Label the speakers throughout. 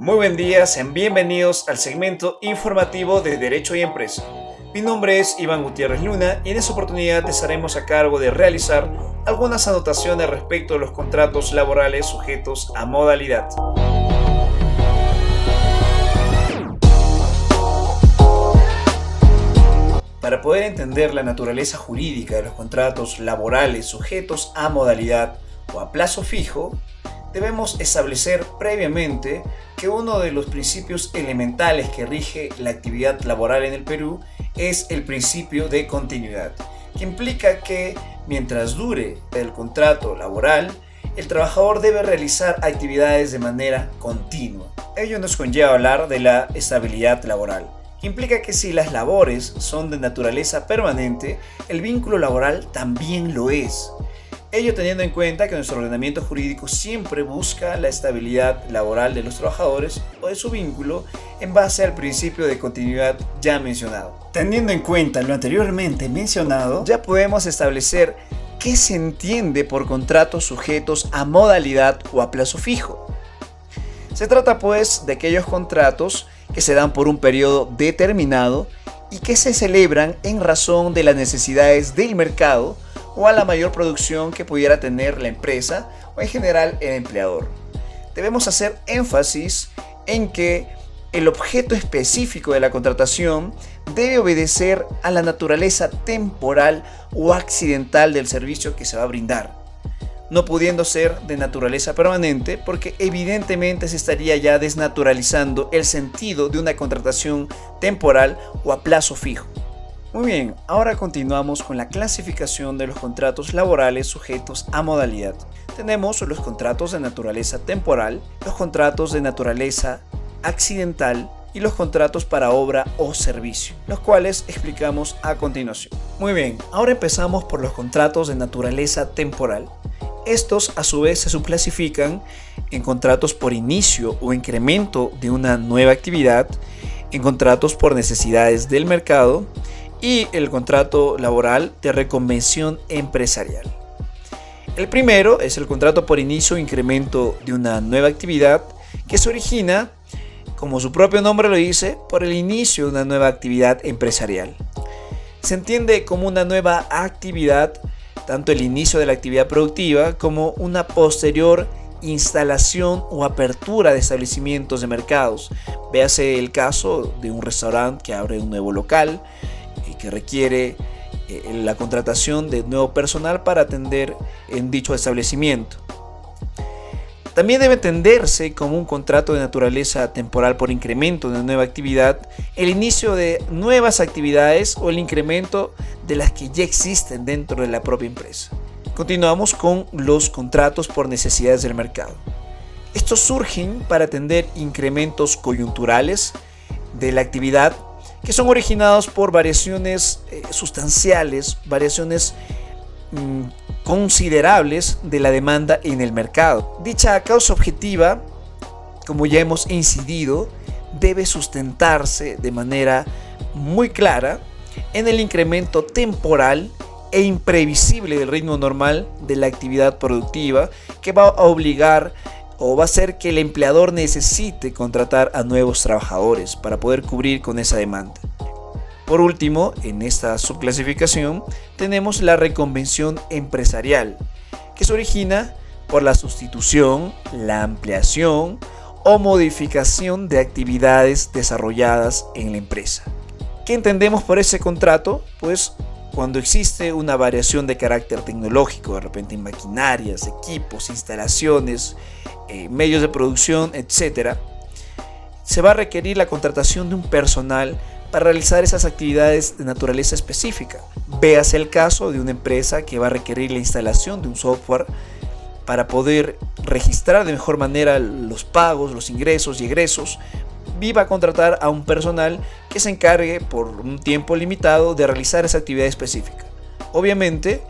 Speaker 1: Muy buen día, sean bienvenidos al segmento informativo de Derecho y Empresa. Mi nombre es Iván Gutiérrez Luna y en esta oportunidad estaremos a cargo de realizar algunas anotaciones respecto a los contratos laborales sujetos a modalidad. Para poder entender la naturaleza jurídica de los contratos laborales sujetos a modalidad o a plazo fijo, debemos establecer previamente que uno de los principios elementales que rige la actividad laboral en el Perú es el principio de continuidad, que implica que mientras dure el contrato laboral, el trabajador debe realizar actividades de manera continua. Ello nos conlleva hablar de la estabilidad laboral, que implica que si las labores son de naturaleza permanente, el vínculo laboral también lo es. Ello teniendo en cuenta que nuestro ordenamiento jurídico siempre busca la estabilidad laboral de los trabajadores o de su vínculo en base al principio de continuidad ya mencionado. Teniendo en cuenta lo anteriormente mencionado, ya podemos establecer qué se entiende por contratos sujetos a modalidad o a plazo fijo. Se trata pues de aquellos contratos que se dan por un periodo determinado y que se celebran en razón de las necesidades del mercado o a la mayor producción que pudiera tener la empresa o en general el empleador. Debemos hacer énfasis en que el objeto específico de la contratación debe obedecer a la naturaleza temporal o accidental del servicio que se va a brindar, no pudiendo ser de naturaleza permanente porque evidentemente se estaría ya desnaturalizando el sentido de una contratación temporal o a plazo fijo. Muy bien, ahora continuamos con la clasificación de los contratos laborales sujetos a modalidad. Tenemos los contratos de naturaleza temporal, los contratos de naturaleza accidental y los contratos para obra o servicio, los cuales explicamos a continuación. Muy bien, ahora empezamos por los contratos de naturaleza temporal. Estos a su vez se subclasifican en contratos por inicio o incremento de una nueva actividad, en contratos por necesidades del mercado y el contrato laboral de reconvención empresarial. El primero es el contrato por inicio o incremento de una nueva actividad que se origina, como su propio nombre lo dice, por el inicio de una nueva actividad empresarial. Se entiende como una nueva actividad tanto el inicio de la actividad productiva como una posterior instalación o apertura de establecimientos de mercados. Véase el caso de un restaurante que abre un nuevo local y que requiere la contratación de nuevo personal para atender en dicho establecimiento. También debe entenderse como un contrato de naturaleza temporal por incremento de una nueva actividad, el inicio de nuevas actividades o el incremento de las que ya existen dentro de la propia empresa. Continuamos con los contratos por necesidades del mercado. Estos surgen para atender incrementos coyunturales de la actividad que son originados por variaciones sustanciales, variaciones considerables de la demanda en el mercado. Dicha causa objetiva, como ya hemos incidido, debe sustentarse de manera muy clara en el incremento temporal e imprevisible del ritmo normal de la actividad productiva que va a obligar o va a hacer que el empleador necesite contratar a nuevos trabajadores para poder cubrir con esa demanda. Por último, en esta subclasificación tenemos la reconvención empresarial, que se origina por la sustitución, la ampliación o modificación de actividades desarrolladas en la empresa. ¿Qué entendemos por ese contrato? Pues cuando existe una variación de carácter tecnológico, de repente en maquinarias, equipos, instalaciones, medios de producción, etc., se va a requerir la contratación de un personal para realizar esas actividades de naturaleza específica. Véase el caso de una empresa que va a requerir la instalación de un software para poder registrar de mejor manera los pagos, los ingresos y egresos, y va a contratar a un personal que se encargue por un tiempo limitado de realizar esa actividad específica. Obviamente,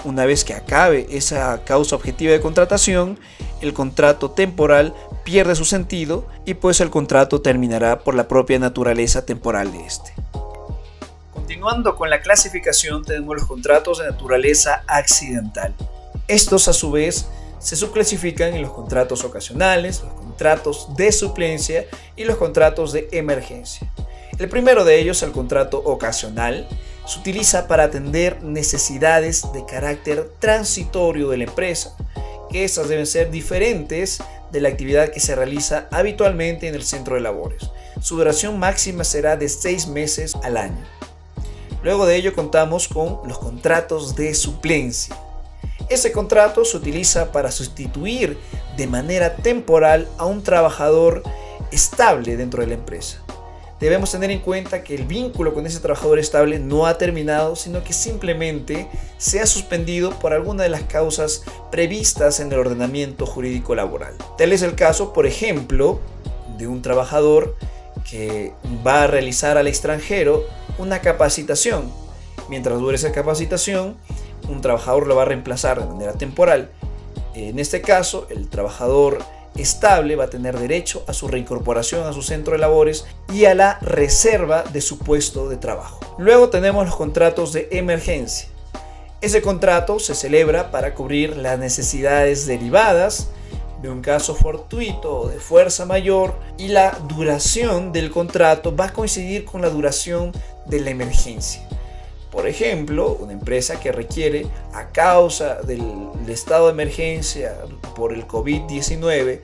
Speaker 1: una vez que acabe esa causa objetiva de contratación, el contrato temporal pierde su sentido y pues el contrato terminará por la propia naturaleza temporal de este. Continuando con la clasificación, tenemos los contratos de naturaleza accidental. Estos a su vez se subclasifican en los contratos ocasionales, los contratos de suplencia y los contratos de emergencia. El primero de ellos, el contrato ocasional, se utiliza para atender necesidades de carácter transitorio de la empresa, que estas deben ser diferentes de la actividad que se realiza habitualmente en el centro de labores. Su duración máxima será de 6 meses al año. Luego de ello contamos con los contratos de suplencia. Ese contrato se utiliza para sustituir de manera temporal a un trabajador estable dentro de la empresa. Debemos tener en cuenta que el vínculo con ese trabajador estable no ha terminado, sino que simplemente se ha suspendido por alguna de las causas previstas en el ordenamiento jurídico laboral. Tal es el caso, por ejemplo, de un trabajador que va a realizar al extranjero una capacitación. Mientras dure esa capacitación, un trabajador lo va a reemplazar de manera temporal. En este caso, el trabajador estable va a tener derecho a su reincorporación a su centro de labores y a la reserva de su puesto de trabajo. Luego tenemos los contratos de emergencia. Ese contrato se celebra para cubrir las necesidades derivadas de un caso fortuito o de fuerza mayor, y la duración del contrato va a coincidir con la duración de la emergencia. Por ejemplo, una empresa que requiere, a causa del estado de emergencia por el COVID-19,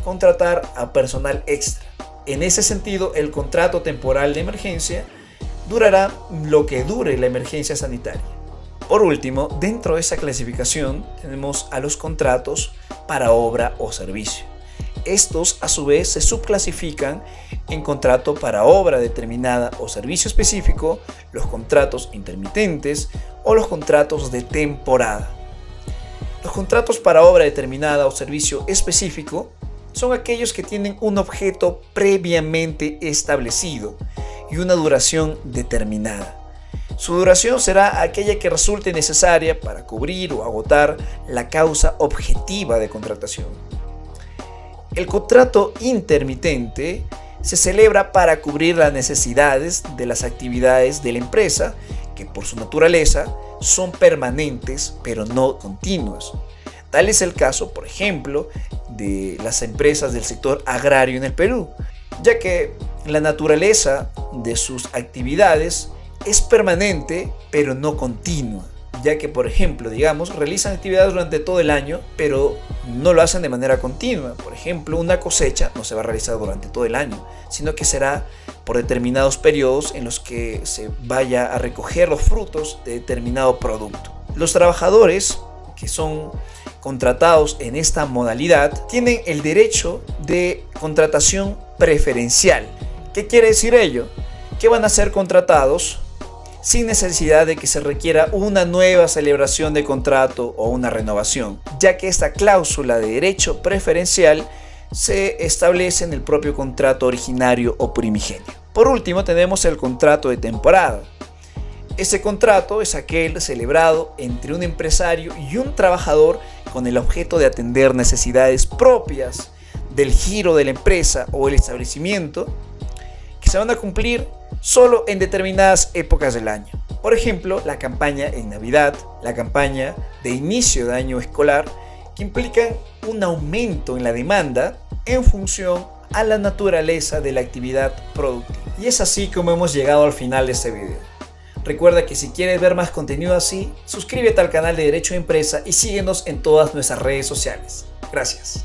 Speaker 1: contratar a personal extra. En ese sentido, el contrato temporal de emergencia durará lo que dure la emergencia sanitaria. Por último, dentro de esa clasificación tenemos a los contratos para obra o servicio. Estos, a su vez, se subclasifican en contrato para obra determinada o servicio específico, los contratos intermitentes o los contratos de temporada. Los contratos para obra determinada o servicio específico son aquellos que tienen un objeto previamente establecido y una duración determinada. Su duración será aquella que resulte necesaria para cubrir o agotar la causa objetiva de contratación. El contrato intermitente se celebra para cubrir las necesidades de las actividades de la empresa, que por su naturaleza son permanentes pero no continuas. Tal es el caso, por ejemplo, de las empresas del sector agrario en el Perú, ya que la naturaleza de sus actividades es permanente pero no continua, ya que, por ejemplo, realizan actividades durante todo el año, pero no lo hacen de manera continua. Por ejemplo, una cosecha no se va a realizar durante todo el año, sino que será por determinados periodos en los que se vaya a recoger los frutos de determinado producto. Los trabajadores que son contratados en esta modalidad tienen el derecho de contratación preferencial. ¿Qué quiere decir ello? Que van a ser contratados sin necesidad de que se requiera una nueva celebración de contrato o una renovación, ya que esta cláusula de derecho preferencial se establece en el propio contrato originario o primigenio. Por último, tenemos el contrato de temporada. Este contrato es aquel celebrado entre un empresario y un trabajador con el objeto de atender necesidades propias del giro de la empresa o el establecimiento, que se van a cumplir solo en determinadas épocas del año. Por ejemplo, la campaña en Navidad, la campaña de inicio de año escolar, que implican un aumento en la demanda en función a la naturaleza de la actividad productiva. Y es así como hemos llegado al final de este video. Recuerda que si quieres ver más contenido así, suscríbete al canal de Derecho de Empresa y síguenos en todas nuestras redes sociales. Gracias.